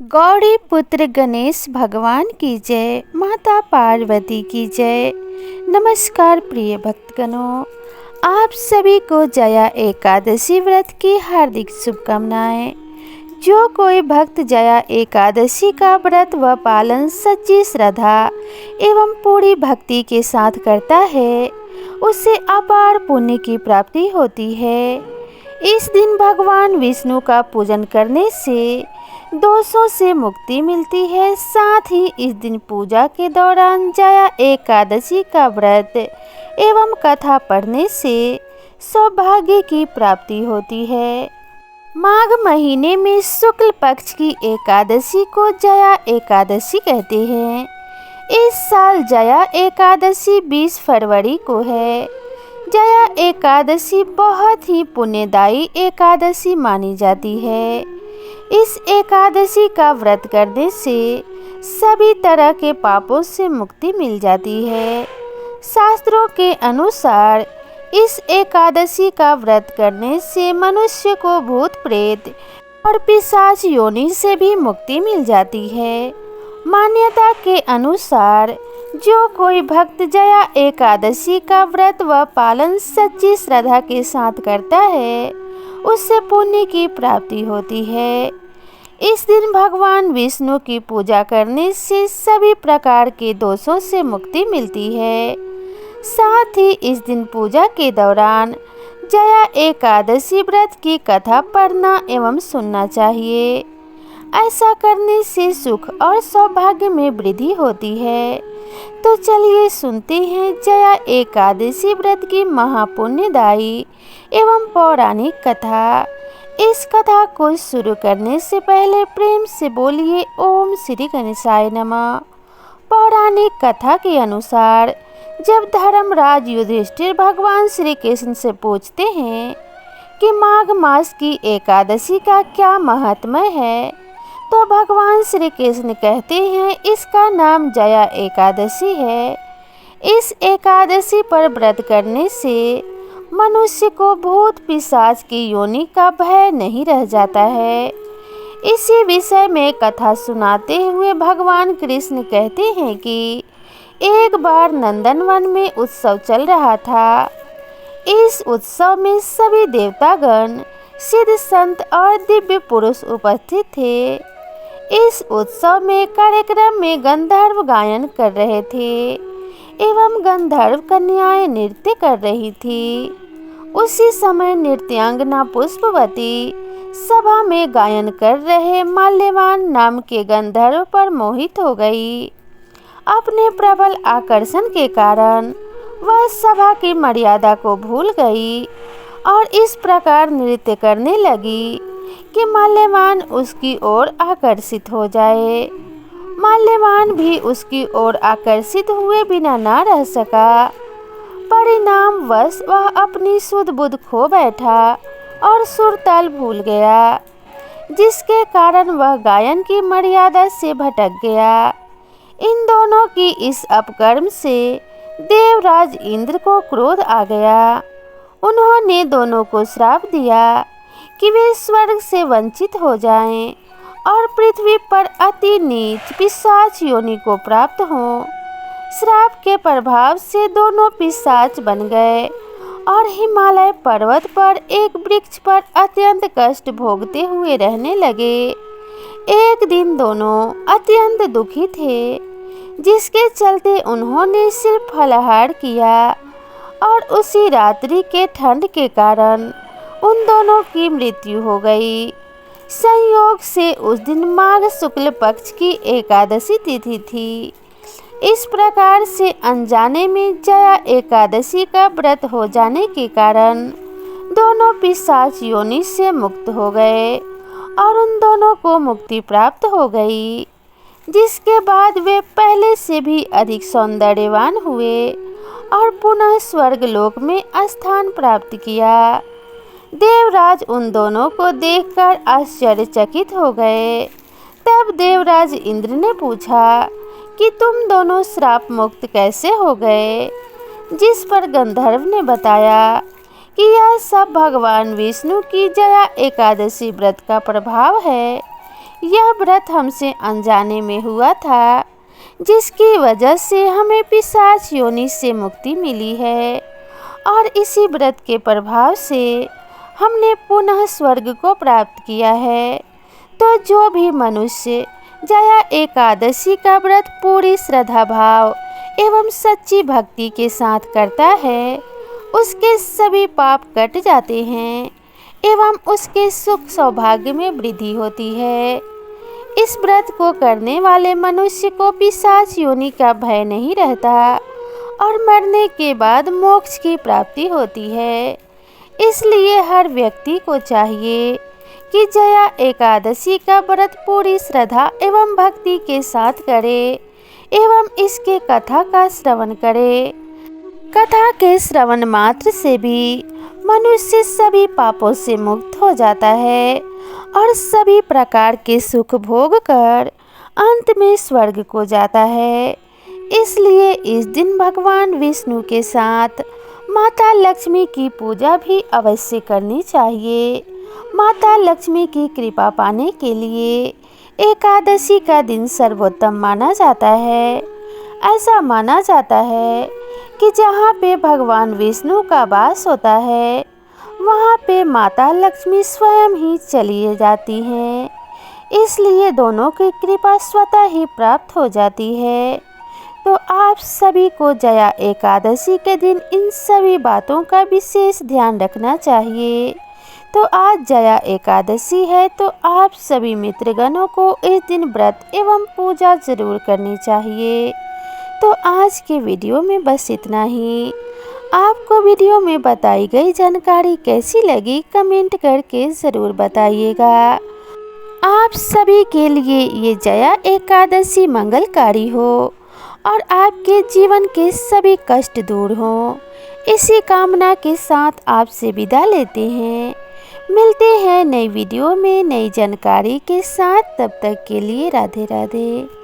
गौरी पुत्र गणेश भगवान की जय, माता पार्वती की जय। नमस्कार प्रिय भक्तगणों, आप सभी को जया एकादशी व्रत की हार्दिक शुभकामनाएं। जो कोई भक्त जया एकादशी का व्रत व पालन सच्ची श्रद्धा एवं पूरी भक्ति के साथ करता है, उसे अपार पुण्य की प्राप्ति होती है। इस दिन भगवान विष्णु का पूजन करने से दोषों से मुक्ति मिलती है। साथ ही इस दिन पूजा के दौरान जया एकादशी का व्रत एवं कथा पढ़ने से सौभाग्य की प्राप्ति होती है। माघ महीने में शुक्ल पक्ष की एकादशी को जया एकादशी कहते हैं। इस साल जया एकादशी 20 फरवरी को है। जया एकादशी बहुत ही पुण्यदायी एकादशी मानी जाती है। इस एकादशी का व्रत करने से सभी तरह के पापों से मुक्ति मिल जाती है। शास्त्रों के अनुसार इस एकादशी का व्रत करने से मनुष्य को भूत प्रेत और पिशाच योनि से भी मुक्ति मिल जाती है। मान्यता के अनुसार जो कोई भक्त जया एकादशी का व्रत व पालन सच्ची श्रद्धा के साथ करता है, उससे पुण्य की प्राप्ति होती है। इस दिन भगवान विष्णु की पूजा करने से सभी प्रकार के दोषों से मुक्ति मिलती है। साथ ही इस दिन पूजा के दौरान जया एकादशी व्रत की कथा पढ़ना एवं सुनना चाहिए। ऐसा करने से सुख और सौभाग्य में वृद्धि होती है। तो चलिए सुनते हैं जया एकादशी व्रत की महापुण्यदायी एवं पौराणिक कथा। इस कथा को शुरू करने से पहले प्रेम से बोलिए ओम श्री गणेशाय नमः। पौराणिक कथा के अनुसार जब धर्मराज युधिष्ठिर भगवान श्री कृष्ण से पूछते हैं कि माघ मास की एकादशी का क्या महात्म्य है, तो भगवान श्री कृष्ण कहते हैं इसका नाम जया एकादशी है। इस एकादशी पर व्रत करने से मनुष्य को भूत पिशाच की योनि का भय नहीं रह जाता है। इसी विषय में कथा सुनाते हुए भगवान कृष्ण कहते हैं कि एक बार नंदनवन में उत्सव चल रहा था। इस उत्सव में सभी देवतागण, सिद्ध संत और दिव्य पुरुष उपस्थित थे। इस उत्सव में कार्यक्रम में गंधर्व गायन कर रहे थे एवं गंधर्व कन्याएं नृत्य कर रही थी। उसी समय नृत्यांगना पुष्पवती सभा में गायन कर रहे माल्यवान नाम के गंधर्व पर मोहित हो गई। अपने प्रबल आकर्षण के कारण वह सभा की मर्यादा को भूल गई और इस प्रकार नृत्य करने लगी कि माल्यवान उसकी ओर आकर्षित हो जाए। माल्यवान भी उसकी ओर आकर्षित हुए बिना ना रह सका। परिणामवश वह अपनी सुध बुध खो बैठा और सुरताल भूल गया, जिसके कारण वह गायन की मर्यादा से भटक गया। इन दोनों की इस अपकर्म से देवराज इंद्र को क्रोध आ गया। उन्होंने दोनों को श्राप दिया कि वे स्वर्ग से वंचित हो जाएं और पृथ्वी पर अति नीच पिशाच योनि को प्राप्त हों। श्राप के प्रभाव से दोनों पिशाच बन गए और हिमालय पर्वत पर एक वृक्ष पर अत्यंत कष्ट भोगते हुए रहने लगे। एक दिन दोनों अत्यंत दुखी थे, जिसके चलते उन्होंने सिर्फ फलाहार किया और उसी रात्रि के ठंड के कारण उन दोनों की मृत्यु हो गई। संयोग से उस दिन माघ शुक्ल पक्ष की एकादशी तिथि थी। इस प्रकार से अनजाने में जया एकादशी का व्रत हो जाने के कारण दोनों पिशाच योनि से मुक्त हो गए और उन दोनों को मुक्ति प्राप्त हो गई, जिसके बाद वे पहले से भी अधिक सौंदर्यवान हुए और पुनः स्वर्गलोक में स्थान प्राप्त किया। देवराज उन दोनों को देखकर आश्चर्यचकित हो गए। तब देवराज इंद्र ने पूछा कि तुम दोनों श्राप मुक्त कैसे हो गए, जिस पर गंधर्व ने बताया कि यह सब भगवान विष्णु की जया एकादशी व्रत का प्रभाव है। यह व्रत हमसे अनजाने में हुआ था, जिसकी वजह से हमें पिशाच योनि से मुक्ति मिली है और इसी व्रत के प्रभाव से हमने पुनः स्वर्ग को प्राप्त किया है। तो जो भी मनुष्य जया एकादशी का व्रत पूरी श्रद्धा भाव एवं सच्ची भक्ति के साथ करता है, उसके सभी पाप कट जाते हैं एवं उसके सुख सौभाग्य में वृद्धि होती है। इस व्रत को करने वाले मनुष्य को पिशाच योनि का भय नहीं रहता और मरने के बाद मोक्ष की प्राप्ति होती है। इसलिए हर व्यक्ति को चाहिए कि जया एकादशी का व्रत पूरी श्रद्धा एवं भक्ति के साथ करे एवं इसके कथा का श्रवण करे। कथा के श्रवण मात्र से भी मनुष्य सभी पापों से मुक्त हो जाता है और सभी प्रकार के सुख भोग कर अंत में स्वर्ग को जाता है। इसलिए इस दिन भगवान विष्णु के साथ माता लक्ष्मी की पूजा भी अवश्य करनी चाहिए। माता लक्ष्मी की कृपा पाने के लिए एकादशी का दिन सर्वोत्तम माना जाता है। ऐसा माना जाता है कि जहाँ पे भगवान विष्णु का वास होता है, वहाँ पे माता लक्ष्मी स्वयं ही चली जाती हैं। इसलिए दोनों की कृपा स्वतः ही प्राप्त हो जाती है। तो आप सभी को जया एकादशी के दिन इन सभी बातों का विशेष ध्यान रखना चाहिए। तो आज जया एकादशी है, तो आप सभी मित्रगणों को इस दिन व्रत एवं पूजा जरूर करनी चाहिए। तो आज के वीडियो में बस इतना ही। आपको वीडियो में बताई गई जानकारी कैसी लगी कमेंट करके ज़रूर बताइएगा। आप सभी के लिए ये जया एकादशी मंगलकारी हो और आपके जीवन के सभी कष्ट दूर हो, इसी कामना के साथ आपसे विदा लेते हैं। मिलते हैं नई वीडियो में नई जानकारी के साथ। तब तक के लिए राधे राधे।